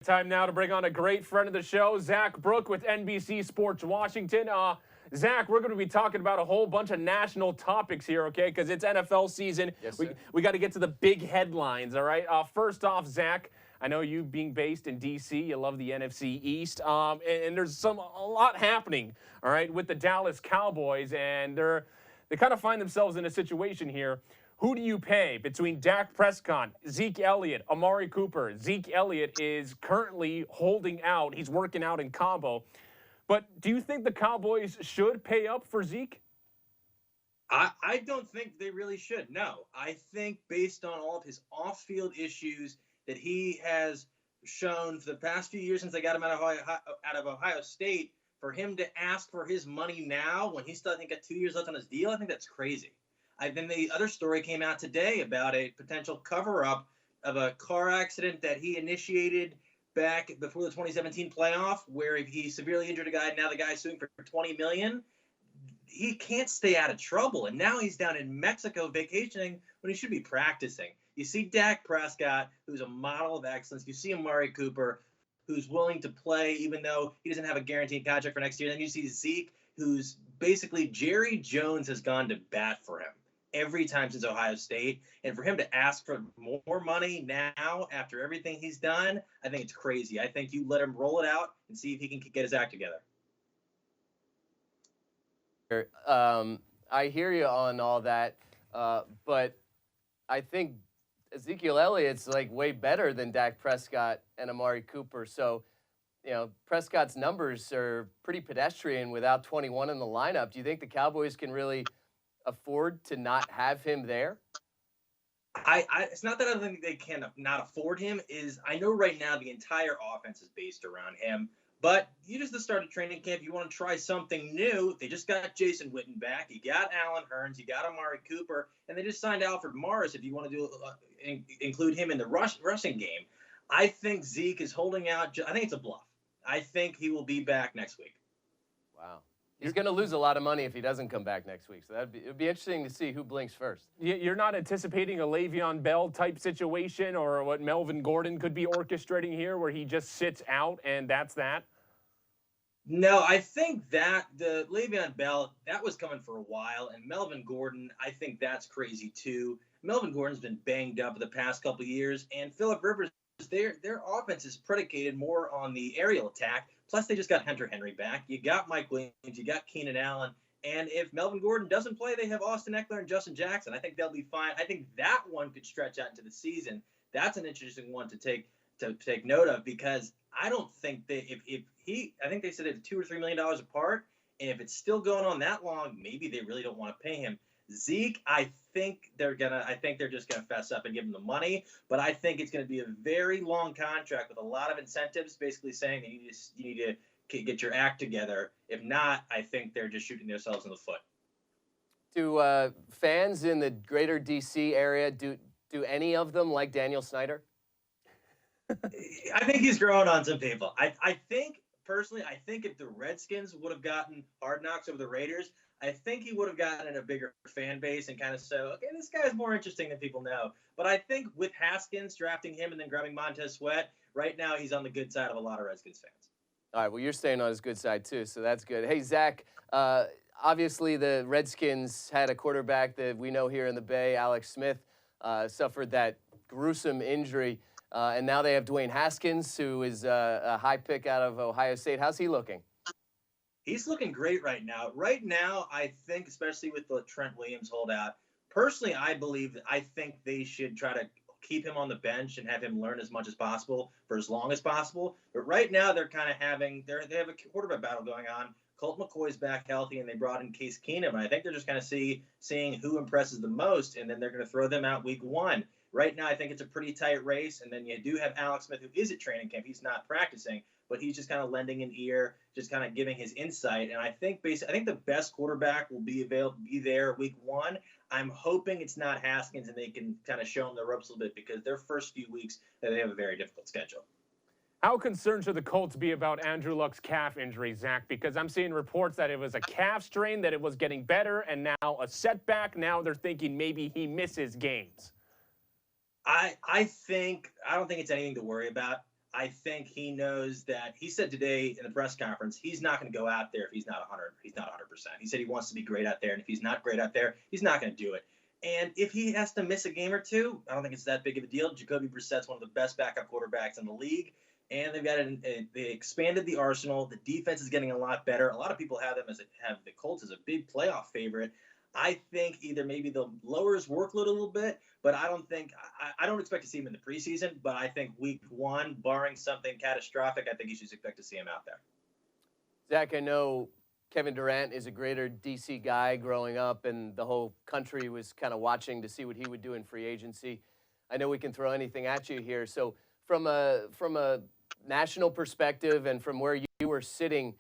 Time now to bring on a great friend of the show, Zach Brook with NBC Sports Washington. Zach, we're going to be talking about a whole bunch of national topics here, okay? Because it's NFL season. Yes, we sir. we got to get to the big headlines, all right? First off, Zach, I know you being based in D.C., you love the NFC East, and there's a lot happening, all right, with the Dallas Cowboys, and they kind of find themselves in a situation here. Who do you pay between Dak Prescott, Zeke Elliott, Amari Cooper? Zeke Elliott is currently holding out. He's working out in Cabo. But do you think the Cowboys should pay up for Zeke? I don't think they really should. No, I think based on all of his off-field issues that he has shown for the past few years since they got him out of Ohio State, for him to ask for his money now when he's still, I think, got 2 years left on his deal, I think that's crazy. Then the other story came out today about a potential cover-up of a car accident that he initiated back before the 2017 playoff, where he severely injured a guy. Now the guy's suing for $20 million. He can't stay out of trouble, and now he's down in Mexico vacationing when he should be practicing. You see Dak Prescott, who's a model of excellence. You see Amari Cooper, who's willing to play even though he doesn't have a guaranteed contract for next year. Then you see Zeke, who's basically Jerry Jones has gone to bat for him every time since Ohio State. And for him to ask for more money now after everything he's done, I think it's crazy. I think you let him roll it out and see if he can get his act together. I hear you on all that, but I think Ezekiel Elliott's like way better than Dak Prescott and Amari Cooper. So, Prescott's numbers are pretty pedestrian without 21 in the lineup. Do you think the Cowboys can really afford to not have him there? It's not that I don't think they can not afford him. I know right now the entire offense is based around him. But you just start a training camp. You want to try something new. They just got Jason Witten back. You got Allen Hurns. You got Amari Cooper. And they just signed Alfred Morris if you want to include him in the rushing game. I think Zeke is holding out. I think it's a bluff. I think he will be back next week. Wow. He's going to lose a lot of money if he doesn't come back next week. So it'd be interesting to see who blinks first. You're not anticipating a Le'Veon Bell type situation or what Melvin Gordon could be orchestrating here where he just sits out and that's that? No, I think that the Le'Veon Bell, that was coming for a while. And Melvin Gordon, I think that's crazy too. Melvin Gordon's been banged up the past couple of years. And Phillip Rivers, their offense is predicated more on the aerial attack. Plus, they just got Hunter Henry back. You got Mike Williams. You got Keenan Allen. And if Melvin Gordon doesn't play, they have Austin Eckler and Justin Jackson. I think they'll be fine. I think that one could stretch out into the season. That's an interesting one to take note of because I don't think that I think they said it's $2 or $3 million apart. And if it's still going on that long, maybe they really don't want to pay him. Zeke, I think they're just gonna fess up and give him the money, but I think it's gonna be a very long contract with a lot of incentives, basically saying that you need to get your act together. If not, I think they're just shooting themselves in the foot. Do fans in the greater DC area do any of them like Daniel Snyder? I think he's growing on some people. I think personally, if the Redskins would have gotten Hard Knocks over the Raiders, I think he would have gotten a bigger fan base and kind of so, okay, this guy's more interesting than people know. But I think with Haskins drafting him and then grabbing Montez Sweat, right now he's on the good side of a lot of Redskins fans. All right, well, you're staying on his good side too, so that's good. Hey, Zach, obviously the Redskins had a quarterback that we know here in the Bay, Alex Smith, suffered that gruesome injury. And now they have Dwayne Haskins, who is a high pick out of Ohio State. How's he looking? He's looking great right now. Right now, I think, especially with the Trent Williams holdout, personally, I think they should try to keep him on the bench and have him learn as much as possible for as long as possible. But right now, they're kind of they have a quarterback battle going on. Colt McCoy's back healthy, and they brought in Case Keenum. And I think they're just kind of seeing who impresses the most, and then they're going to throw them out week one. Right now, I think it's a pretty tight race, and then you do have Alex Smith, who is at training camp. He's not practicing, but he's just kind of lending an ear, just kind of giving his insight. And I think the best quarterback will be there week one. I'm hoping it's not Haskins, and they can kind of show him the ropes a little bit because their first few weeks, they have a very difficult schedule. How concerned should the Colts be about Andrew Luck's calf injury, Zach? Because I'm seeing reports that it was a calf strain, that it was getting better, and now a setback. Now they're thinking maybe he misses games. I don't think it's anything to worry about. I think he knows that. He said today in the press conference he's not going to go out there if he's not 100. He's not 100%. He said he wants to be great out there, and if he's not great out there, he's not going to do it. And if he has to miss a game or two, I don't think it's that big of a deal. Jacoby Brissett's one of the best backup quarterbacks in the league, and they expanded the arsenal. The defense is getting a lot better. A lot of people have them have the Colts as a big playoff favorite. I think either maybe they'll lower his workload a little bit, but I don't expect to see him in the preseason. But I think week 1, barring something catastrophic, I think you should expect to see him out there. Zach, I know Kevin Durant is a greater DC guy growing up, and the whole country was kind of watching to see what he would do in free agency. I know we can throw anything at you here. So from a national perspective and from where you were sitting,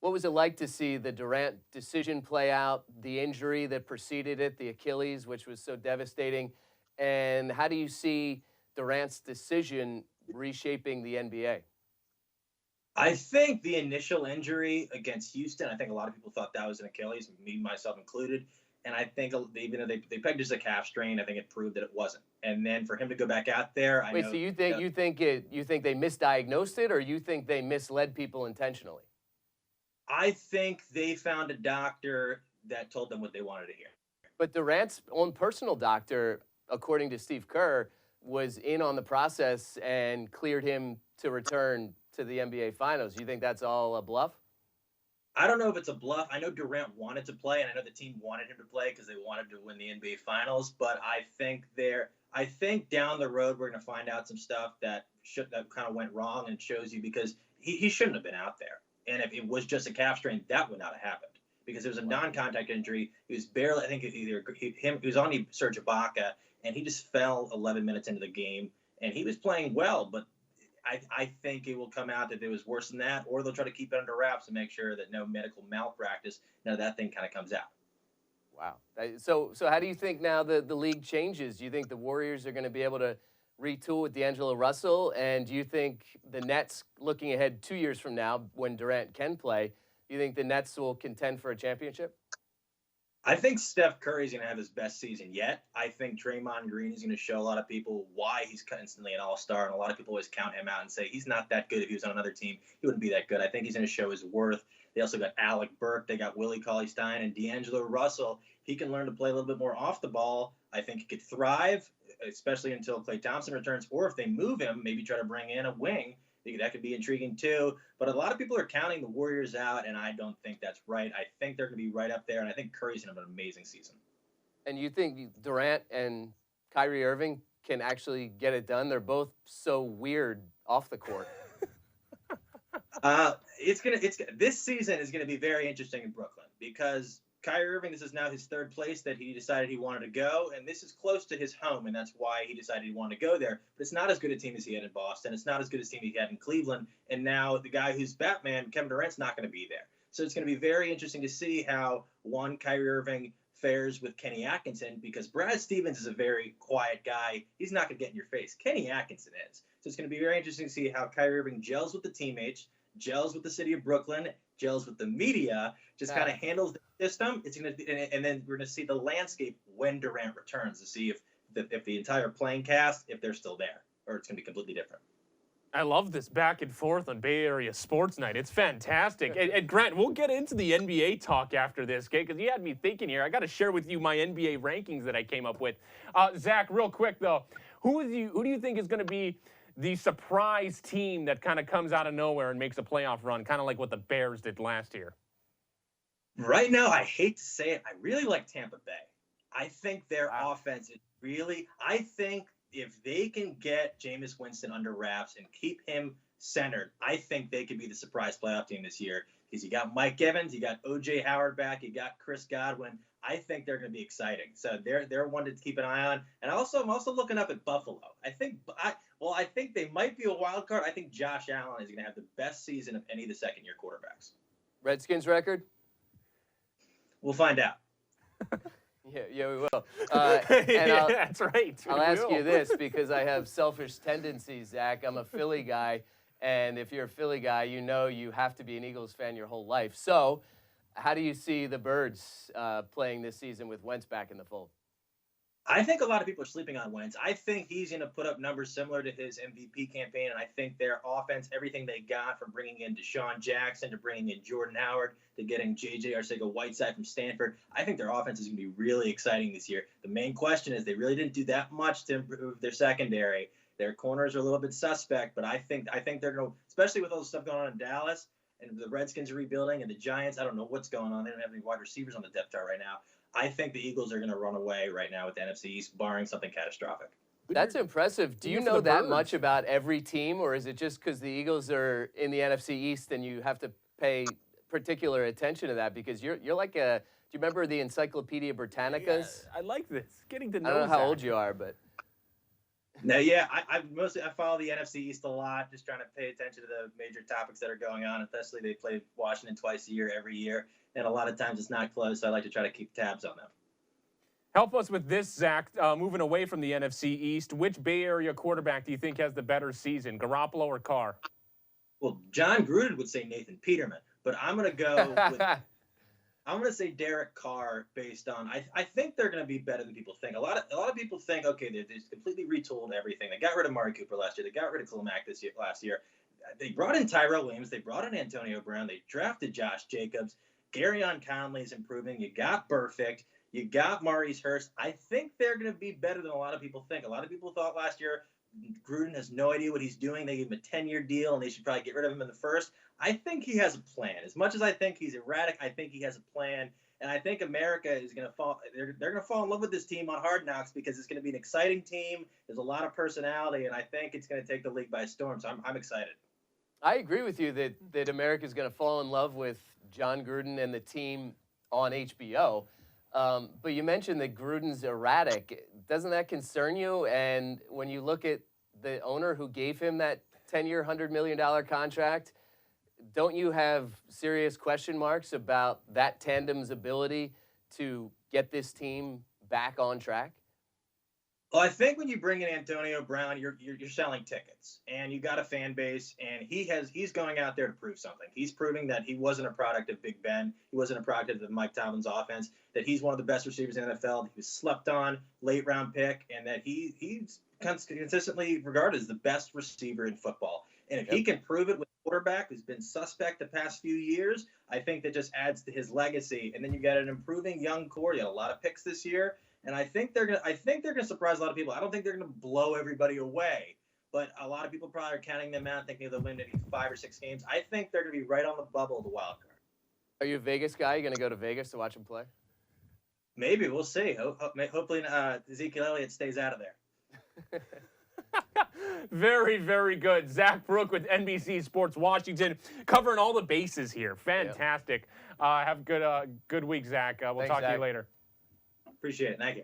what was it like to see the Durant decision play out, the injury that preceded it, the Achilles, which was so devastating? And how do you see Durant's decision reshaping the NBA? I think the initial injury against Houston, I think a lot of people thought that was an Achilles, me, myself included. And I think even though they pegged it as a calf strain, I think it proved that it wasn't. And then for him to go back out there, Wait, so you think they misdiagnosed it, or you think they misled people intentionally? I think they found a doctor that told them what they wanted to hear. But Durant's own personal doctor, according to Steve Kerr, was in on the process and cleared him to return to the NBA Finals. You think that's all a bluff? I don't know if it's a bluff. I know Durant wanted to play, and I know the team wanted him to play because they wanted to win the NBA Finals. But I think down the road we're going to find out some stuff that kind of went wrong, and shows you because he shouldn't have been out there. And if it was just a calf strain, that would not have happened because it was a non-contact injury. He was barely, I think, he was on Serge Ibaka, and he just fell 11 minutes into the game, and he was playing well, but I think it will come out that it was worse than that, or they'll try to keep it under wraps to make sure that no medical malpractice, none of that thing kind of comes out. Wow. So how do you think now the league changes? Do you think the Warriors are going to be able to retool with D'Angelo Russell? And do you think the Nets, looking ahead 2 years from now when Durant can play, do you think the Nets will contend for a championship? I think Steph Curry is going to have his best season yet. I think Draymond Green is going to show a lot of people why he's constantly an all-star, and a lot of people always count him out and say he's not that good. If he was on another team, he wouldn't be that good. I think he's going to show his worth. They also got Alec Burke. They got Willie Cauley-Stein and D'Angelo Russell. He can learn to play a little bit more off the ball. I think he could thrive, especially until Klay Thompson returns, or if they move him, maybe try to bring in a wing. That could be intriguing too. But a lot of people are counting the Warriors out, and I don't think that's right. I think they're going to be right up there, and I think Curry's going to have an amazing season. And you think Durant and Kyrie Irving can actually get it done? They're both so weird off the court. This season is going to be very interesting in Brooklyn because Kyrie Irving, this is now his third place that he decided he wanted to go, and this is close to his home, and that's why he decided he wanted to go there. But it's not as good a team as he had in Boston. It's not as good a team he had in Cleveland, and now the guy who's Batman, Kevin Durant's not going to be there. So it's going to be very interesting to see how, Kyrie Irving fares with Kenny Atkinson, because Brad Stevens is a very quiet guy. He's not going to get in your face. Kenny Atkinson is. So it's going to be very interesting to see how Kyrie Irving gels with the teammates, gels with the city of Brooklyn, gels with the media, just kind of handles the system. It's going to be, and then we're going to see the landscape when Durant returns to see if the entire playing cast, if they're still there, or it's going to be completely different. I love this back and forth on Bay Area Sports Night. It's fantastic. And Grant, we'll get into the NBA talk after this, okay? Because you had me thinking here. I got to share with you my NBA rankings that I came up with. Zach, real quick though, who do you think is going to be the surprise team that kind of comes out of nowhere and makes a playoff run, kind of like what the Bears did last year? Right now, I hate to say it, I really like Tampa Bay. I think their offense is really, I think if they can get Jameis Winston under wraps and keep him centered, I think they could be the surprise playoff team this year. Because you got Mike Evans, you got O.J. Howard back, you got Chris Godwin. I think they're going to be exciting. So they're one to keep an eye on. And I'm also looking up at Buffalo. I think they might be a wild card. I think Josh Allen is going to have the best season of any of the second-year quarterbacks. Redskins record? We'll find out. Yeah, we will. That's right. I'll ask you this because I have selfish tendencies, Zach. I'm a Philly guy, and if you're a Philly guy, you know you have to be an Eagles fan your whole life. So how do you see the Birds playing this season with Wentz back in the fold? I think a lot of people are sleeping on Wentz. I think he's going to put up numbers similar to his MVP campaign, and I think their offense, everything they got from bringing in Deshaun Jackson to bringing in Jordan Howard to getting J.J. Arcega-Whiteside from Stanford, I think their offense is going to be really exciting this year. The main question is they really didn't do that much to improve their secondary. Their corners are a little bit suspect, but I think they're going to, especially with all the stuff going on in Dallas and the Redskins are rebuilding and the Giants, I don't know what's going on. They don't have any wide receivers on the depth chart right now. I think the Eagles are going to run away right now with the NFC East, barring something catastrophic. That's impressive. Do you know that much about every team, or is it just because the Eagles are in the NFC East and you have to pay particular attention to that? Because you're like a, do you remember the Encyclopedia Britannicas? Yeah, I like this. Getting to know I don't know how Zach. old you are, but. No, yeah, I follow the NFC East a lot, just trying to pay attention to the major topics that are going on. Especially they play Washington twice a year, every year, and a lot of times it's not close. So I like to try to keep tabs on them. Help us with this, Zach. Moving away from the NFC East, which Bay Area quarterback do you think has the better season, Garoppolo or Carr? Well, John Gruden would say Nathan Peterman, but I'm going to go with I'm going to say Derek Carr based on I think they're going to be better than people think. A lot of people think, okay, they completely retooled everything. They got rid of Amari Cooper last year. They got rid of Khalil Mack last year. They brought in Tyrell Williams. They brought in Antonio Brown. They drafted Josh Jacobs. Garyon Conley is improving. You got Burfict. You got Maurice Hurst. I think they're going to be better than a lot of people think. A lot of people thought last year Gruden has no idea what he's doing. They gave him a 10-year deal, and they should probably get rid of him in the first. I think he has a plan. As much as I think he's erratic, I think he has a plan. And I think America is going to fall. They're going to fall in love with this team on Hard Knocks because it's going to be an exciting team. There's a lot of personality, and I think it's going to take the league by storm. So I'm excited. I agree with you that America is going to fall in love with John Gruden and the team on HBO. But you mentioned that Gruden's erratic. Doesn't that concern you? And when you look at the owner who gave him that 10-year, $100 million contract, don't you have serious question marks about that tandem's ability to get this team back on track? Well, I think when you bring in Antonio Brown, you're selling tickets, and you got a fan base, and he's going out there to prove something. He's proving that he wasn't a product of Big Ben, he wasn't a product of the Mike Tomlin's offense, that he's one of the best receivers in the NFL. He was slept on, late round pick, and that he's consistently regarded as the best receiver in football. And if he can prove it with a quarterback who's been suspect the past few years, I think that just adds to his legacy. And then you got an improving young core. You got a lot of picks this year. And I think they're gonna surprise a lot of people. I don't think they're gonna blow everybody away, but a lot of people probably are counting them out, thinking they'll win maybe 5 or 6 games. I think they're gonna be right on the bubble of the wild card. Are you a Vegas guy? You going to go to Vegas to watch him play? Maybe we'll see. Hopefully, Ezekiel Elliott stays out of there. Very, very good. Zach Brook with NBC Sports Washington, covering all the bases here. Fantastic. Have a good week, Zach. We'll Thanks, talk to Zach. you later. Appreciate it. Thank you.